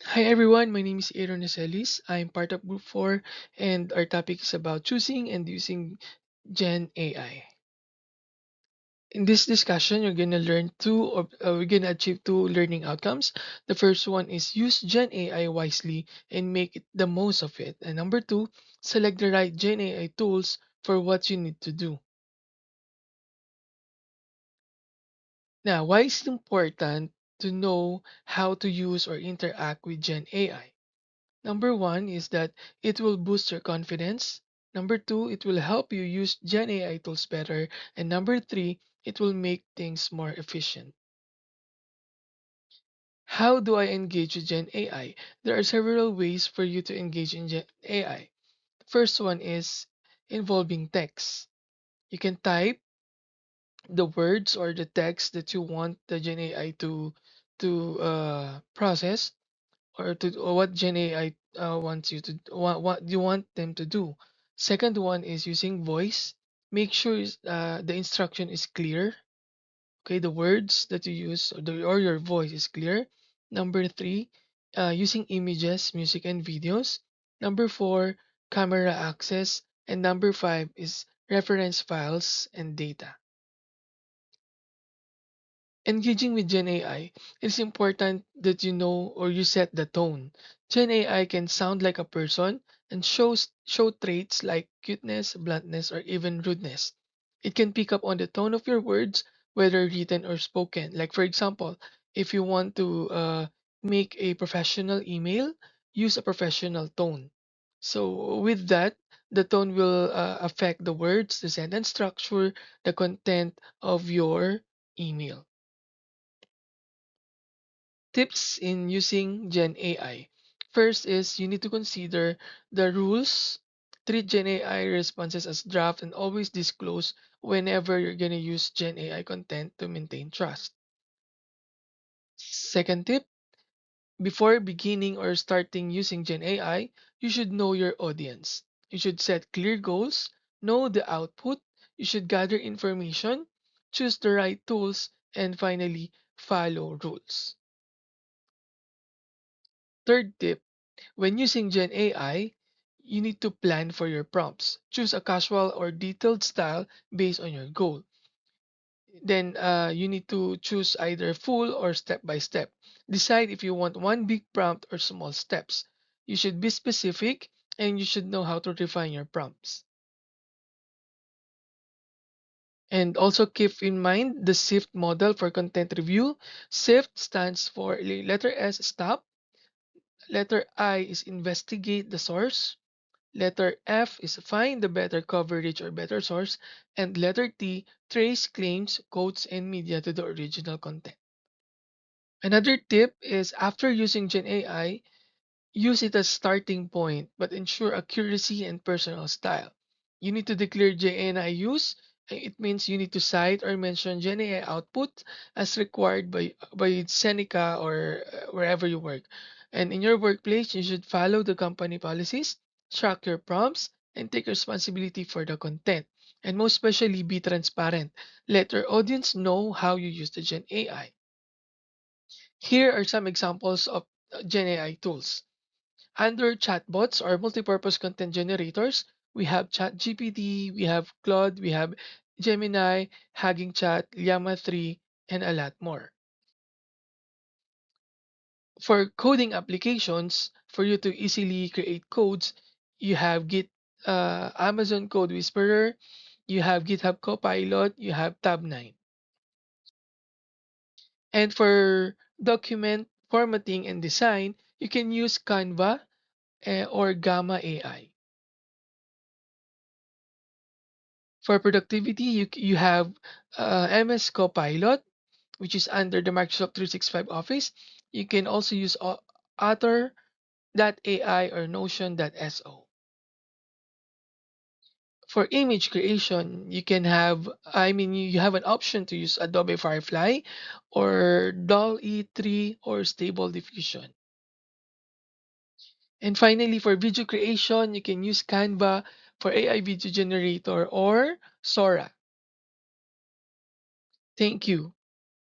Hi everyone, my name is Aaron Naselis. I'm part of Group 4 and our topic is about choosing and using Gen AI. In this discussion, you're going to learn we're going to achieve two learning outcomes. The first one is use Gen AI wisely and make it the most of it. And number two, select the right Gen AI tools for what you need to do. Now, why is it important to know how to use or interact with Gen AI? Number one is that it will boost your confidence. Number two, it will help you use Gen AI tools better. And number three, it will make things more efficient. How do I engage with Gen AI? There are several ways for you to engage in Gen AI. First one is involving text. You can type the words or the text that you want the Gen AI to process or what Gen AI wants you to what you want them to do. Second one is using voice. Make sure the instruction is clear. Okay, the words that you use or your voice is clear. Number three, using images, music, and videos. Number four, camera access. And number five is reference files and data. Engaging with Gen AI, it's important that you know or you set the tone. Gen AI can sound like a person and show traits like cuteness, bluntness, or even rudeness. It can pick up on the tone of your words, whether written or spoken. Like for example, if you want to make a professional email, use a professional tone. So with that, the tone will affect the words, the sentence structure, the content of your email. Tips in using Gen AI. First is you need to consider the rules. Treat Gen AI responses as draft and always disclose whenever you're going to use Gen AI content to maintain trust. Second tip, before beginning or starting using Gen AI, you should know your audience. You should set clear goals, know the output, you should gather information, choose the right tools, and finally, follow rules. Third tip, when using Gen AI, you need to plan for your prompts. Choose a casual or detailed style based on your goal. Then you need to choose either full or step by step. Decide if you want one big prompt or small steps. You should be specific and you should know how to refine your prompts. And also keep in mind the SIFT model for content review. SIFT stands for letter S, stop. Letter I is investigate the source. Letter F is find the better coverage or better source. And letter T, trace claims, quotes, and media to the original content. Another tip is after using Gen AI, use it as starting point, but ensure accuracy and personal style. You need to declare Gen AI use. It means you need to cite or mention Gen AI output as required by Seneca or wherever you work. And in your workplace, you should follow the company policies, track your prompts, and take responsibility for the content. And most especially, be transparent. Let your audience know how you use the Gen AI. Here are some examples of Gen AI tools. Under chatbots or multipurpose content generators, we have ChatGPT, we have Claude, we have Gemini, Hugging Chat, Llama 3, and a lot more. For coding applications, for you to easily create codes, you have Amazon Code Whisperer, you have GitHub Copilot, you have Tab9. And for document formatting and design, you can use Canva or Gamma AI. For productivity, you have MS Copilot, which is under the Microsoft 365 Office. You can also use Otter.ai or Notion.so. For image creation, you have an option to use Adobe Firefly or DALL-E 3 or Stable Diffusion. And finally, for video creation, you can use Canva for AI video generator or Sora. Thank you.